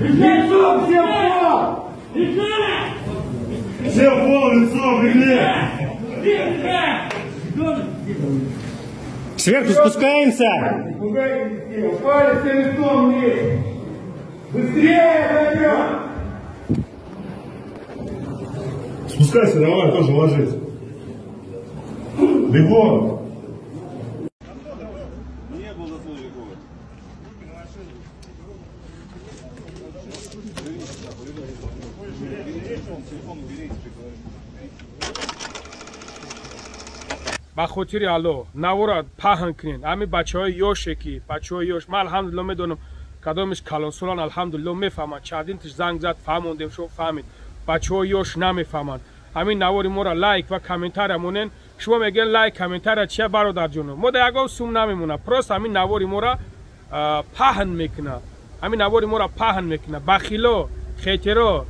Лицо всем пол! Всем пол, лицо, бегли! Сверху спускаемся! Упали все лицом вниз! Быстрее зайдем! Спускайся, давай, тоже ложись. Бегом! با خاطر الله نورا پهن کنین امی بچهای یوشه کی بچهای یوش من الحمدلله میدونم کدامش کلانسولان الحمدلله میفهمن چندین تش زنگ زد فهموندیم شو فهمید بچهای یوش نمیفهمن همین نواری ما را لایک و کامنتار مونن شما میگن لایک کامنتار چیه برادر جونم ما دیگه سوم نمیمونه پروست همین نواری ما را پهن میکنه همین نواری ما را پهن میکنه بخیلو خیترو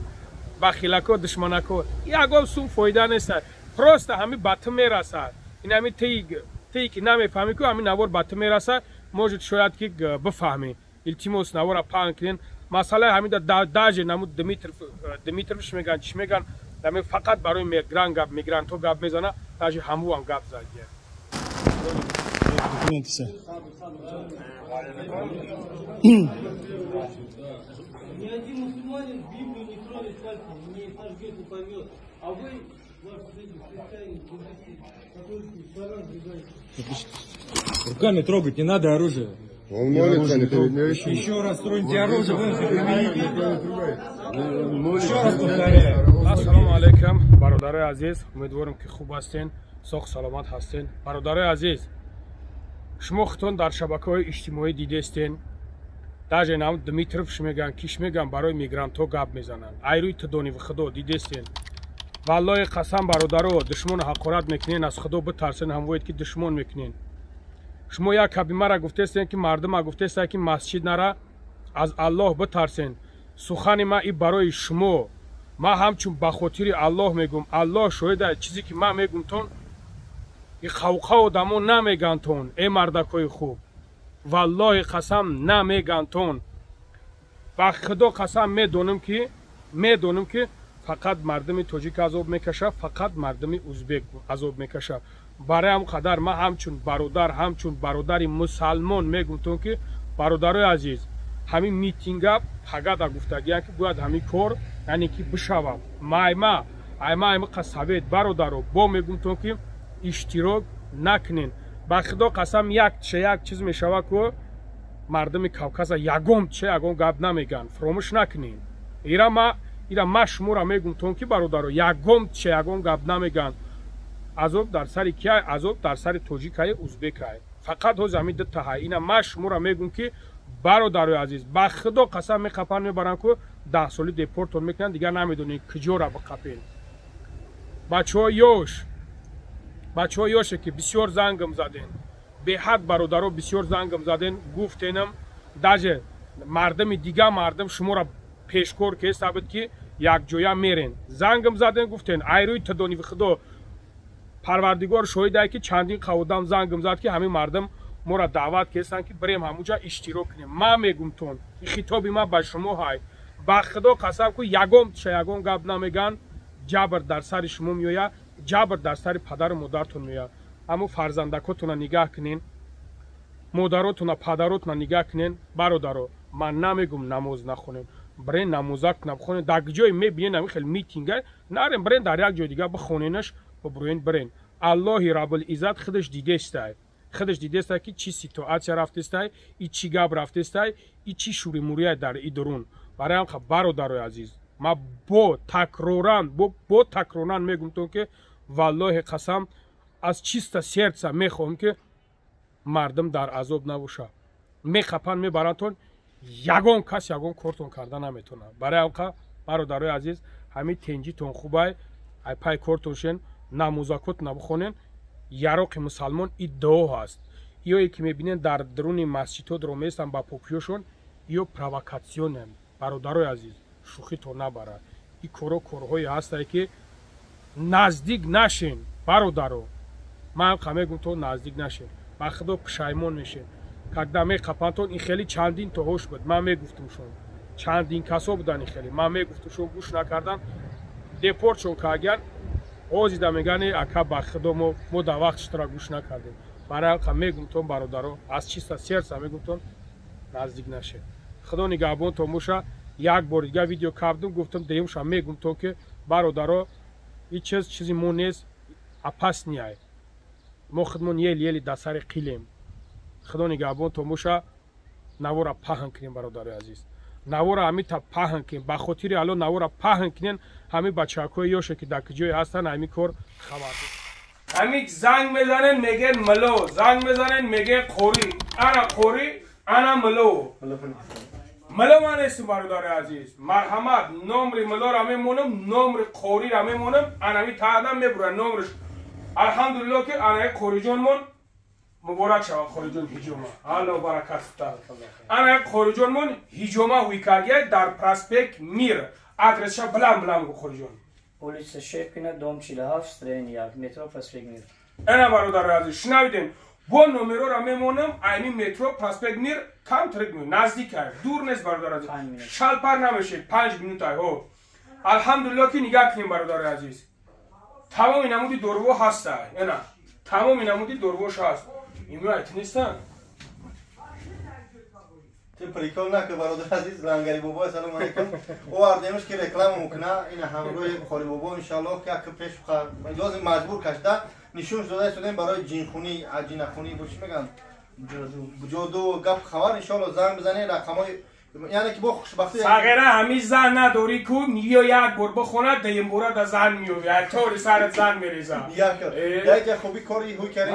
بخیلکو دشمنکو یگو سوم فایده نیست پروست همین بات میرسه این همین تیک نمیفهمی که همین نوار بات میرسه موجود شاید که بفهمی التیموس نوار پهن کنین مسئله همین داج نمود دمیترش میگن چی میگن همین فقط برای میگرانت ها گپ میزنه داج همو هم گپ زدیه Ни один мусульманин Библию не тронет пальцем, не сожгет, не поймет. А вы, ваши христиане, католики, славян, сжигаете. Руками трогать не надо оружие. Он молится, не трогает. Еще раз троньте оружие, вы примените. Еще раз повторяю. Ассаламу алейкум, бародари азиз, умедворим ки хуб ҳастен, соҳ саломат ҳастен. Бародари азиз, шумо худтон дар шабакаҳои иҷтимоӣ дидестен, даже нам Дмитров шмеган, киш меган барои мигрантҳо гап мезананд. Айрӯи тидони худо дидестен. Валлоҳи қасам бародаро, душмон ҳақорат мекунен, аз худо битарсен, ҳамвоед ки душмон мекунен. شما یک کلمه گفتید که مردم گفتید که مسجد نره از الله بترسین سخن ما این برای شما ما همچون به خاطر الله میگم الله شاهد چیزی که ما میگم تون این خوخه آدمو نمیگن تون ای مردکای خوب والله قسم نمیگن تون با خدا قسم میدونم که فقط مردم تاجیک عذاب میکشه فقط مردم ازبک عذاب میکشه برای هم قدر ما همچون برادر مسلمان میگم تون که برادرای عزیز همین میتینگا فقط گفتگی که باید همین کار یعنی که بشوم ما قصبید برادرو با میگم تون که اشتراک نکنین با خدا قسم یک چیز میشوه که مردم کاوکاز یگم گپ نمیگن فراموش نکنین ایرا ما شما را میگم تون که برادرو یگم گپ نمیگن عذاب در سر کیه عذاب در سر تاجیکای ازبکای فقط ها زمین ده های اینا ما شما را میگم که برادرای عزیز با خدا قسم میخپن میبرن که 10 سالی دیپورتون میکنن دیگه نمیدونین کجا را بقپین بچه ها یوشه که بسیار زنگم زدن به حد برادرها بسیار زنگم زدن گفتینم داجه مردم شما را پیشکار که ثابت که یک جویا میرین زنگم زدن گفتین ایروی تدانی خدا پروردگار شاهده که چندین قوادم زنگم زد که همین مردم ما را دعوت کردن که بریم همونجا اشتراک کنیم ما میگم تون این خطابی ما به شما های با خدا قسم که یگم گپ نمیگن جبر در سر شما میویا جبر در سر پدر و مادرتون میویا اما فرزندکاتون نگاه کنین مادراتون پدراتون نگاه کنین برادرو من نمیگم نماز نخونین برین نمازک نخونین در جای میبینین همین خیلی میتینگه نرین برین در یک جای دیگه بخونینش و برین الله رب العزت خودش دیده است که چی سیتوئاسیا رفته است ای چی گاب رفته است ای چی شوری موریه در ای درون برای هم برادرای عزیز ما با تکرارن میگم تو که والله قسم از چیست سرچ میخوام که مردم در عذاب نباشه میخپن میبراتون یگان کس یگان کارتون کردن نمیتونه برای هم برادرای عزیز همین تنجیتون خوبه ای پای کارتونشن نمازکات نبخونن یراق مسلمان ادعا هست یا که میبینن در درون مسجدها درو میستن با پوپیوشون یا پرووکاسیون برادرای عزیز شوخی تو نبره این کارهای هست که نزدیک نشین برادرو من میگم تو نزدیک نشین با خدا پشیمون میشین когда میخپنتون این خیلی چندین تا هوش بود من میگفتم شون چندین کسا بودن خیلی من میگفتم گوش نکردن دپورتشون کردن اوزیدا میگن اکا با خودمو مو در وقتش را گوش نکردیم برای خب میگفتم برادرو از چیستا سرسا میگفتم نزدیک نشه خدا نگهبان توموشا یک بار دیگه ویدیو کردم گفتم دیمشا میگفتم که برادرو هیچ چیزی مو نیست اپاس نیای ما خودمون یلی در سر قیلیم خدا نگهبان توموشا نوارا پهن کنیم برادر عزیز نوارا همی تا پهن کنیم با خاطر الان نوارا پهن کنین همی بچه‌های یوشه که در کجای هستن همی کار خبر همی زنگ میزنن میگن ملو زنگ میزنن میگه قوری انا قوری انا ملو ملو من اسم برادر عزیز مرحمت نمر ملو را میمونم نمر قوری را میمونم انا همی تا آدم میبرن نمرش الحمدلله که انا قوری جون من مبارک شود خورجون هیجوما الله برکت داد انا خورجون من هیجوما ویکاگه در پراسپکت میر آدرسش بلام خورجون Улица Шепкина, дом 47, строение 1, метро проспект Мир. انا برادر عزیز شنویدین با نمره را میمونم اینی مترو پراسپکت میر کم ترک می نزدیک است دور نیست برادر عزیز شال پر نمیشه 5 منوت ها الحمدلله که نگاه کنیم برادر عزیز تمام این نمودی دورو هست اینا تمام این نمودی دوروش هست اینو ایت نیستن Te pericol na că برادر عزیز لنگری بابا سلام علیکم او اردیمش که رکلام میکنه این همراه خالی بابا ان شاء الله که پیش لازم مجبور کشته نشون داده شدن برای جینخونی عجینخونی بوش میگن جودو گپ خبر ان شاء الله زنگ بزنه رقمای یعنی که با خوشبختی صغیره همین زن نداری کو یا یک بار بخونه دیم بوره در زن میوی طوری سرت زن میریزه یک خوبی کاری هوی کردی